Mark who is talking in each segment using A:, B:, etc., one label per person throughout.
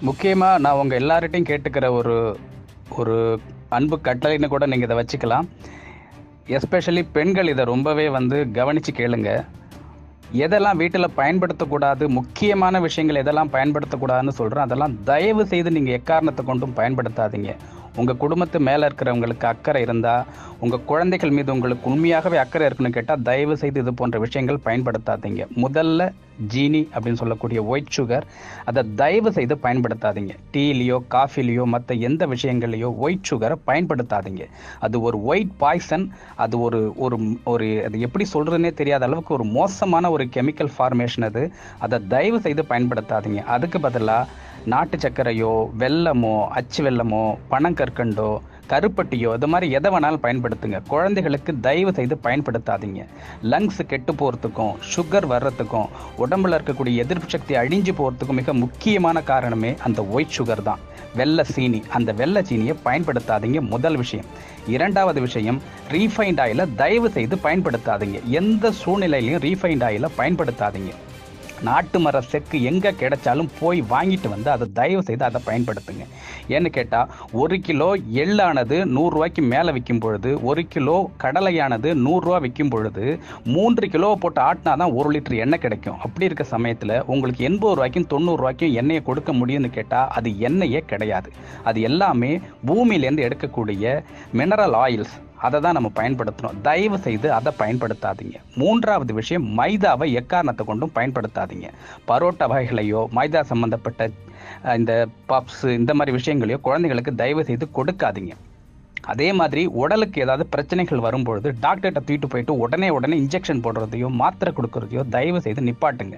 A: முக்கியமாக நான் உங்கள் எல்லார்கிட்டையும் கேட்டுக்கிற ஒரு ஒரு அன்பு கட்டளைன்னு கூட நீங்கள் இதை வச்சுக்கலாம். எஸ்பெஷலி பெண்கள் இதை ரொம்பவே கவனித்து கேளுங்க. எதெல்லாம் வீட்டில் பயன்படுத்தக்கூடாது, முக்கியமான விஷயங்கள் எதெல்லாம் பயன்படுத்தக்கூடாதுன்னு சொல்கிறேன், அதெல்லாம் தயவு செய்து நீங்கள் எக்காரணத்தை கொண்டும் பயன்படுத்தாதீங்க. உங்கள் குடும்பத்து மேலே இருக்கிறவங்களுக்கு அக்கறை இருந்தால், உங்கள் குழந்தைகள் மீது உங்களுக்கு உண்மையாகவே அக்கறை இருக்குன்னு கேட்டால் தயவு செய்து இது போன்ற விஷயங்கள் பயன்படுத்தாதீங்க. முதல்ல ஜீனி அப்படின்னு சொல்லக்கூடிய ஒயிட் சுகர், அதை தயவு செய்து பயன்படுத்தாதீங்க. டீலேயோ காஃபிலேயோ மற்ற எந்த விஷயங்கள்லையோ ஒயிட் சுகரை பயன்படுத்தாதீங்க. அது ஒரு ஒயிட் பாய்சன். அது ஒரு ஒரு ஒரு அது எப்படி சொல்கிறதுனே தெரியாத அளவுக்கு ஒரு மோசமான ஒரு கெமிக்கல் ஃபார்மேஷன் அது. அதை தயவு செய்து பயன்படுத்தாதீங்க. அதுக்கு பதிலாக நாட்டு சர்க்கரையோ வெல்லமோ அச்சு வெல்லமோ பனங்கற்கண்டோ கருப்பட்டியோ இது மாதிரி எதை வேணாலும் பயன்படுத்துங்க. குழந்தைகளுக்கு தயவு செய்து பயன்படுத்தாதீங்க. லங்ஸ் கெட்டு போகிறதுக்கும் சுகர் வர்றதுக்கும் உடம்புல இருக்கக்கூடிய எதிர்ப்பு சக்தி அழிஞ்சு போகிறதுக்கும் மிக முக்கியமான காரணமே அந்த ஒயிட் சுகர் தான். வெள்ளை சீனி, அந்த வெள்ளை சீனியை பயன்படுத்தாதீங்க. முதல் விஷயம். இரண்டாவது விஷயம், ரீஃபைண்ட் ஆயிலை தயவு செய்து பயன்படுத்தாதீங்க. எந்த சூழ்நிலையிலையும் ரீஃபைண்ட் ஆயிலை பயன்படுத்தாதீங்க. நாட்டு மர செக்கு எங்கே கிடைச்சாலும் போய் வாங்கிட்டு அதை தயவு செய்து அதை பயன்படுத்துங்க. ஏன்னு கேட்டால் 1 கிலோ எள்ளானது 100 ரூபாய்க்கு மேலே விற்கும் பொழுது, 1 கிலோ கடலையானது 100 ரூபா விற்கும் பொழுது 3 கிலோ போட்டு ஆட்டினா தான் 1 லிட்டர் எண்ணெய் கிடைக்கும். அப்படி இருக்க சமயத்தில் உங்களுக்கு 80 ரூபாய்க்கும் 90 ரூபாய்க்கும் எண்ணெயை கொடுக்க முடியும்னு கேட்டால் அது எண்ணெயே கிடையாது. அது எல்லாமே பூமியிலேருந்து எடுக்கக்கூடிய மினரல் ஆயில்ஸ். அதை தான் நம்ம பயன்படுத்தணும். தயவு செய்து அதை பயன்படுத்தாதீங்க. மூன்றாவது விஷயம், மைதாவை எக்காரணத்தை கொண்டும் பயன்படுத்தாதீங்க. பரோட்டா வகைகளையோ மைதா சம்பந்தப்பட்ட இந்த பப்ஸ் இந்த மாதிரி விஷயங்களையோ குழந்தைங்களுக்கு தயவு செய்து கொடுக்காதீங்க. அதே மாதிரி உடலுக்கு ஏதாவது பிரச்சனைகள் வரும்பொழுது டாக்டர்கிட்ட தூக்கிட்டு போயிட்டு உடனே இன்ஜெக்ஷன் போடுறதையோ மாத்திரை கொடுக்கறதையோ தயவு செய்து நிப்பாட்டுங்க.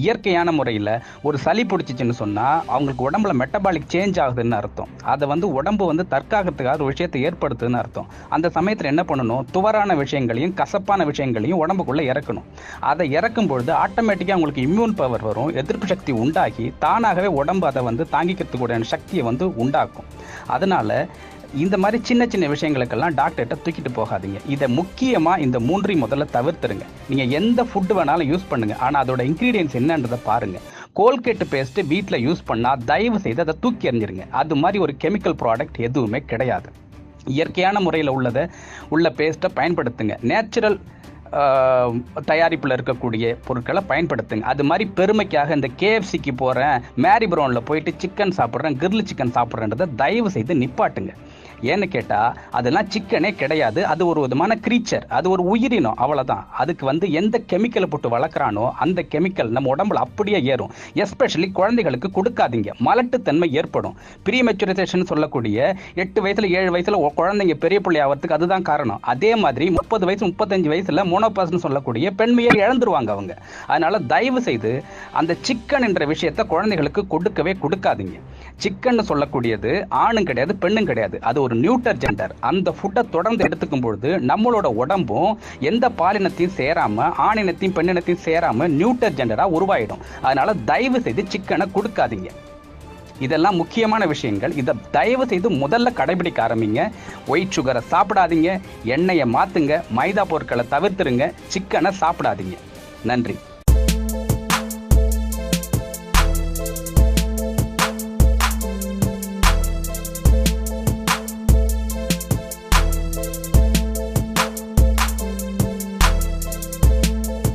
A: இயற்கையான முறையில் ஒரு சளி பிடிச்சிச்சின்னு சொன்னால் அவங்களுக்கு உடம்புல மெட்டபாலிக் சேஞ்ச் ஆகுதுன்னு அர்த்தம். அதை உடம்பு தற்காக்கிறதுக்காக ஒரு விஷயத்தை ஏற்படுத்துதுன்னு அர்த்தம். அந்த சமயத்தில் என்ன பண்ணணும், துவரான விஷயங்களையும் கசப்பான விஷயங்களையும் உடம்புக்குள்ளே இறக்கணும். அதை இறக்கும் பொழுது ஆட்டோமேட்டிக்காக அவங்களுக்கு இம்யூன் பவர் வரும், எதிர்ப்பு சக்தி உண்டாகி தானாகவே உடம்பு அதை தாங்கிக்கிறதுக்கூடிய சக்தியை உண்டாக்கும். அதனால் இந்த மாதிரி சின்ன சின்ன விஷயங்களுக்கெல்லாம் டாக்டர்கிட்ட தூக்கிட்டு போகாதீங்க. இதை முக்கியமாக இந்த 3 முதல்ல தவிர்த்துருங்க. நீங்கள் எந்த ஃபுட்டு வேணாலும் யூஸ் பண்ணுங்கள், ஆனால் அதோட இன்க்ரீடியன்ஸ் என்னன்றதை பாருங்கள். கோல்கேட் பேஸ்ட்டு வீட்டில் யூஸ் பண்ணால் தயவு செய்து அதை தூக்கி எறிஞ்சிருங்க. அது மாதிரி ஒரு கெமிக்கல் ப்ராடக்ட் எதுவுமே கிடையாது. இயற்கையான முறையில் உள்ள பேஸ்ட்டை பயன்படுத்துங்க. நேச்சுரல் தயாரிப்பில் இருக்கக்கூடிய பொருட்களை பயன்படுத்துங்க. அது மாதிரி பெருமைக்காக இந்த KFCக்கு போகிறேன், மேரி ப்ரௌனில் போயிட்டு சிக்கன் சாப்பிட்றேன், கிரில் சிக்கன் சாப்பிட்றேன்றதை தயவு செய்து நிப்பாட்டுங்க. ஏன்னு கேட்டால் அதெல்லாம் சிக்கனே கிடையாது. அது ஒரு விதமான கிரீச்சர், அது ஒரு உயிரினம், அவ்வளோதான். அதுக்கு எந்த கெமிக்கலை போட்டு வளர்க்குறானோ அந்த கெமிக்கல் நம்ம உடம்புல அப்படியே ஏறும். எஸ்பெஷலி குழந்தைகளுக்கு கொடுக்காதீங்க. மலட்டுத்தன்மை ஏற்படும். ப்ரீமெச்சுரைசேஷன் சொல்லக்கூடிய 8 வயசில் 7 வயசில் குழந்தைங்க பெரிய பிள்ளை ஆகிறதுக்கு அதுதான் காரணம். அதே மாதிரி 30 வயசு 35 வயசில் மோனோபாஸ்ன்னு சொல்லக்கூடிய பெண்மையை இழந்துருவாங்க அவங்க. அதனால தயவு செய்து அந்த சிக்கன் என்ற விஷயத்தை குழந்தைகளுக்கு கொடுக்காதீங்க. சிக்கன் சொல்லக்கூடியது ஆணும் கிடையாது பெண்ணும் கிடையாது, அது ஒரு நியூட்டர் ஜெண்டர். அந்த ஃபுட்டை தொடர்ந்து எடுத்துக்கும் பொழுது நம்மளோட உடம்பும் எந்த பாலினத்தையும் சேராம ஆணினத்தையும் பெண்ணினத்தையும் சேராம நியூட்டர் ஜெண்டரா உருவாயிடும். அதனால தயவு செய்து சிக்கனை கொடுக்காதீங்க. இதெல்லாம் முக்கியமான விஷயங்கள். இதை தயவு செய்து முதல்ல கடைபிடிக்க ஆரம்பிங்க. ஒயிட் சுகரை சாப்பிடாதீங்க, எண்ணெயை மாத்துங்க, மைதா பொருட்களை தவிர்த்துருங்க, சிக்கனை சாப்பிடாதீங்க. நன்றி.